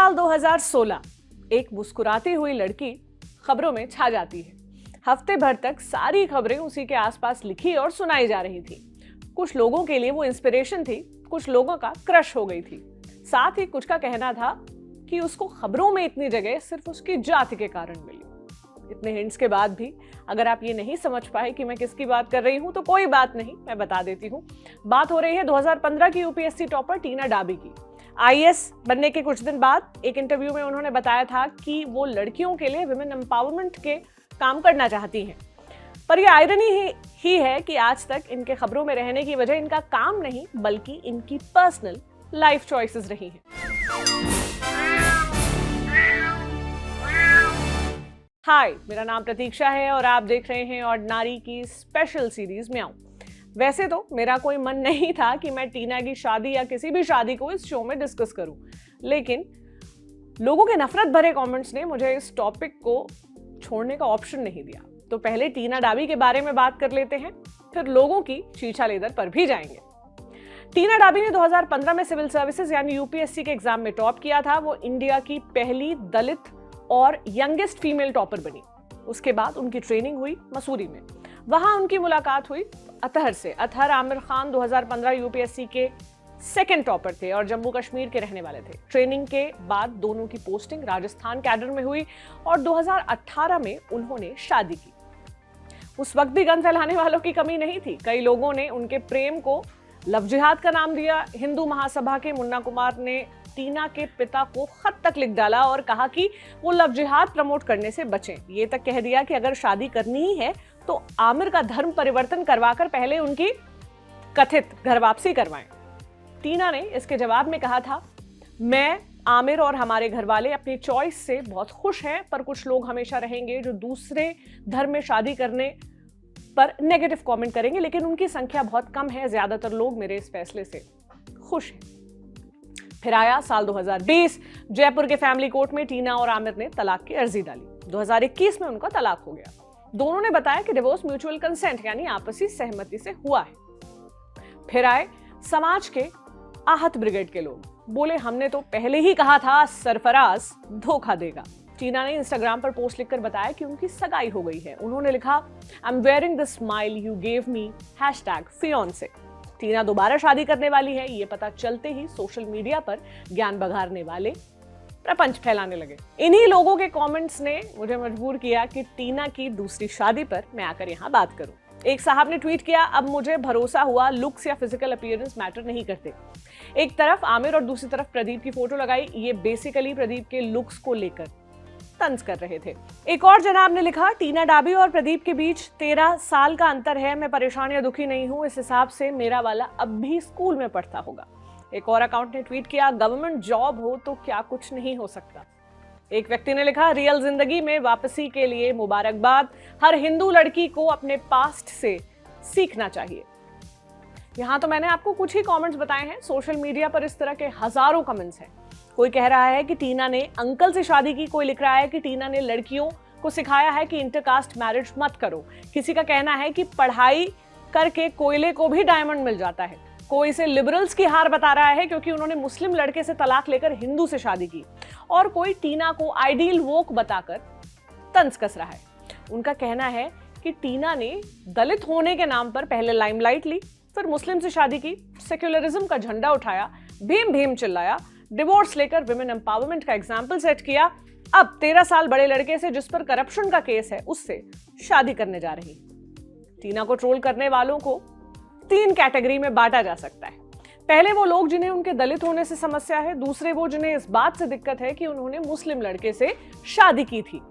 साल 2016 एक मुस्कुराती हुई लड़की खबरों में छा जाती है। हफ्ते भर तक सारी खबरें उसी के आसपास लिखी और सुनाई जा रही थी। कुछ लोगों के लिए वो इंस्पिरेशन थी, कुछ लोगों का क्रश हो गई थी। साथ ही कुछ का कहना था कि उसको खबरों में इतनी जगह सिर्फ उसकी जाति के कारण मिली। इतने हिंट्स के बाद भी अगर आप ये नहीं समझ पाए कि मैं किसकी बात कर रही हूं तो कोई बात नहीं, मैं बता देती हूं। बात हो रही है 2015 की यूपीएससी टॉपर टीना डाबी की। आईएएस बनने के कुछ दिन बाद एक इंटरव्यू में उन्होंने बताया था कि वो लड़कियों के लिए विमेन एम्पावरमेंट के काम करना चाहती हैं। पर यह आयरनी ही है कि आज तक इनके खबरों में रहने की वजह इनका काम नहीं बल्कि इनकी पर्सनल लाइफ चॉइसेस रही हैं। हाय, मेरा नाम प्रतीक्षा है और आप देख रहे हैं ऑर्डिनरी की स्पेशल सीरीज म्याऊं। वैसे तो मेरा कोई मन नहीं था कि मैं टीना की शादी या किसी भी शादी को इस शो में डिस्कस करूं, लेकिन लोगों के नफरत भरे कमेंट्स ने मुझे इस टॉपिक को छोड़ने का ऑप्शन नहीं दिया। तो पहले टीना डाबी के बारे में बात कर लेते हैं, फिर लोगों की शीशा लेदर पर भी जाएंगे। टीना डाबी ने 2015 में सिविल सर्विसेज यानी यूपीएससी के एग्जाम में टॉप किया था। वो इंडिया की पहली दलित और यंगेस्ट फीमेल टॉपर बनी। उसके बाद उनकी ट्रेनिंग हुई मसूरी में। वहां उनकी मुलाकात हुई अतहर से। अतहर आमिर खान 2015 यूपीएससी के सेकंड टॉपर थे और जम्मू कश्मीर के रहने वाले थे। ट्रेनिंग के बाद दोनों की पोस्टिंग राजस्थान कैडर में हुई और 2018 में उन्होंने शादी की। उस वक्त भी गन फैलाने वालों की कमी नहीं थी। कई लोगों ने उनके प्रेम को लव जिहाद का नाम दिया। हिंदू महासभा के मुन्ना कुमार ने टीना के पिता को खत तक लिख डाला और कहा कि वो लव जिहाद प्रमोट करने से बचें। ये तक कह दिया कि अगर शादी करनी ही है तो आमिर का धर्म परिवर्तन करवाकर पहले उनकी कथित घर वापसी करवाएं। टीना ने इसके जवाब में कहा था, मैं, आमिर और हमारे घर वाले अपनी चॉइस से बहुत खुश हैं, पर कुछ लोग हमेशा रहेंगे जो दूसरे धर्म में शादी करने पर नेगेटिव कमेंट करेंगे, लेकिन उनकी संख्या बहुत कम है। ज्यादातर लोग मेरे इस फैसले से खुश हैं। फिर आया साल 2020। जयपुर के फैमिली कोर्ट में टीना और आमिर ने तलाक की अर्जी डाली। 2021 में उनका तलाक हो गया। दोनों ने बताया कि डिवोर्स म्यूचुअल कंसेंट यानी आपसी सहमति से हुआ है। फिर आए समाज के आहत ब्रिगेड के लोग। बोले, हमने तो पहले ही कहा था सरफराज धोखा देगा। टीना ने इंस्टाग्राम पर पोस्ट लिखकर बताया कि उनकी सगाई हो गई है। उन्होंने लिखा, I am wearing the smile you gave me #fiance। टीना दोबारा शादी करने वाली है। ये पता चलते ही सोशल मीडिया पर ज्ञान बघारने वाले प्रपंच फैलाने लगे। इन्हीं लोगों के कमेंट्स ने मुझे मजबूर किया कि टीना की दूसरी शादी पर मैं आकर यहाँ बात करूं। एक साहब ने ट्वीट किया, अब मुझे भरोसा हुआ लुक्स या फिजिकल अपीयरेंस मैटर नहीं करते। एक तरफ आमिर और दूसरी तरफ प्रदीप की फोटो लगाई। ये बेसिकली प्रदीप के लुक्स को लेकर तंज कर रहे थे। एक और जनाब ने लिखा, टीना डाबी और प्रदीप के बीच 13 साल का अंतर है। मैं परेशान या दुखी नहीं हूं। इस हिसाब से मेरा वाला अब भी स्कूल में पढ़ता होगा। एक और अकाउंट ने ट्वीट किया, गवर्नमेंट जॉब हो तो क्या कुछ नहीं हो सकता। एक व्यक्ति ने लिखा, रियल जिंदगी में वापसी के लिए मुबारकबाद। हर हिंदू लड़की को अपने पास्ट से सीखना चाहिए। यहां तो मैंने आपको कुछ ही कमेंट्स बताए हैं। सोशल मीडिया पर इस तरह के हजारों कमेंट्स हैं। कोई कह रहा है कि टीना ने अंकल से शादी की। कोई लिख रहा है कि टीना ने लड़कियों को सिखाया है कि इंटरकास्ट मैरिज मत करो। किसी का कहना है कि पढ़ाई करके कोयले को भी डायमंड मिल जाता है। कोई इसे लिबरल्स की हार बता रहा है क्योंकि उन्होंने मुस्लिम लड़के से तलाक लेकर हिंदू से शादी की। और कोई टीना को आइडियल वोक बताकर तंज कस रहा है। उनका कहना है कि टीना ने दलित होने के नाम पर पहले लाइमलाइट ली, फिर मुस्लिम से शादी की, सेक्युलरिज्म का झंडा उठाया, भीम भीम चिल्लाया, डिवोर्स लेकर विमेन एम्पावरमेंट का एग्जाम्पल सेट किया। अब 13 साल बड़े लड़के से जिस पर करप्शन का केस है उससे शादी करने जा रही। टीना को ट्रोल करने वालों को 3 कैटेगरी में बांटा जा सकता है। पहले वो लोग जिन्हें उनके दलित होने से समस्या है। दूसरे वो जिन्हें इस बात से दिक्कत है कि उन्होंने मुस्लिम लड़के से शादी की थी।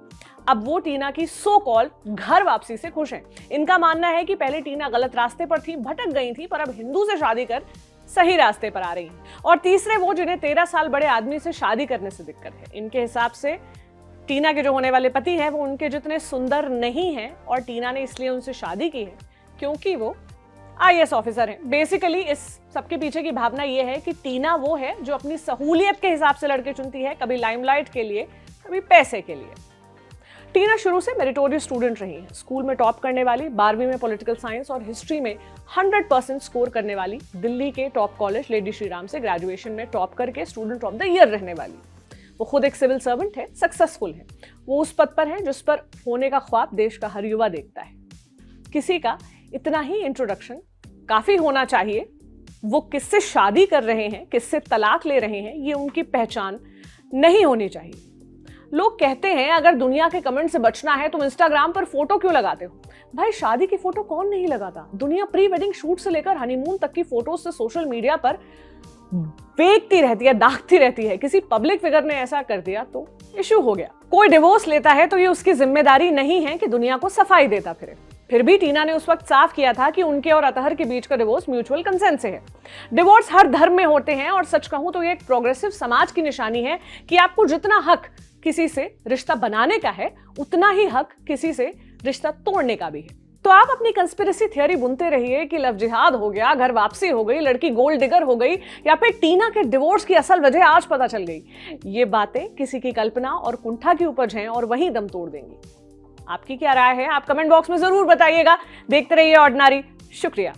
अब वो टीना की सो कॉल घर वापसी से खुश हैं। इनका मानना है कि पहले टीना गलत रास्ते पर थी, भटक गई थी, पर अब हिंदू से शादी कर सही रास्ते पर आ रही हैं। और तीसरे वो जिन्हें 13 साल बड़े आदमी से शादी करने से दिक्कत है। इनके हिसाब से टीना के जो होने वाले पति हैं वो उनके जितने सुंदर नहीं हैं और टीना ने इसलिए उनसे शादी की है क्योंकि वो आईएएस ऑफिसर हैं। बेसिकली इस सबके पीछे की भावना ये है कि टीना वो है जो अपनी सहूलियत के हिसाब से लड़के चुनती है, कभी लाइमलाइट के लिए, कभी पैसे के लिए। टीना शुरू से मेरिटोरियस स्टूडेंट रही है। स्कूल में टॉप करने वाली, 12वीं में पॉलिटिकल साइंस और हिस्ट्री में 100% स्कोर करने वाली, दिल्ली के top college lady Shri Ram से ग्रेजुएशन में टॉप करके स्टूडेंट ऑफ द ईयर रहने वाली। वो खुद एक सिविल सर्वेंट है, सक्सेसफुल है। वो उस पद पर है जिस पर होने का ख्वाब देश का हर युवा देखता है। किसी का इतना ही इंट्रोडक्शन काफी होना चाहिए। वो किससे शादी कर रहे हैं, किससे तलाक ले रहे हैं, ये उनकी पहचान नहीं होनी चाहिए। लोग कहते हैं अगर दुनिया के कमेंट से बचना है तुम इंस्टाग्राम पर फोटो क्यों लगाते हो? भाई शादी की फोटो कौन नहीं लगाता? दुनिया प्री वेडिंग शूट से लेकर हनीमून तक की फोटोज से सोशल मीडिया पर फेंकती रहती है, दागती रहती है। किसी पब्लिक फिगर ने ऐसा कर दिया तो इश्यू हो गया। कोई डिवोर्स लेता है तो ये उसकी जिम्मेदारी नहीं है कि दुनिया को सफाई देता फिरे। फिर भी टीना ने उस वक्त साफ किया था कि उनके और अतहर के बीच का डिवोर्स म्यूचुअल कंसेंट से है। डिवोर्स हर धर्म में होते हैं और सच कहूं तो ये एक प्रोग्रेसिव समाज की निशानी है कि आपको जितना हक किसी से रिश्ता बनाने का है उतना ही हक किसी से रिश्ता तोड़ने का भी है। तो आप अपनी कंस्पिरेसी थियरी बुनते रहिए कि लव जिहाद हो गया, घर वापसी हो गई, लड़की गोल्ड डिगर हो गई, या फिर टीना के डिवोर्स की असल वजह आज पता चल गई। ये बातें किसी की कल्पना और कुंठा की उपज हैं और वहीं दम तोड़ देंगी। आपकी क्या राय है? आप कमेंट बॉक्स में जरूर बताइएगा। देखते रहिए ऑर्डिनरी। शुक्रिया।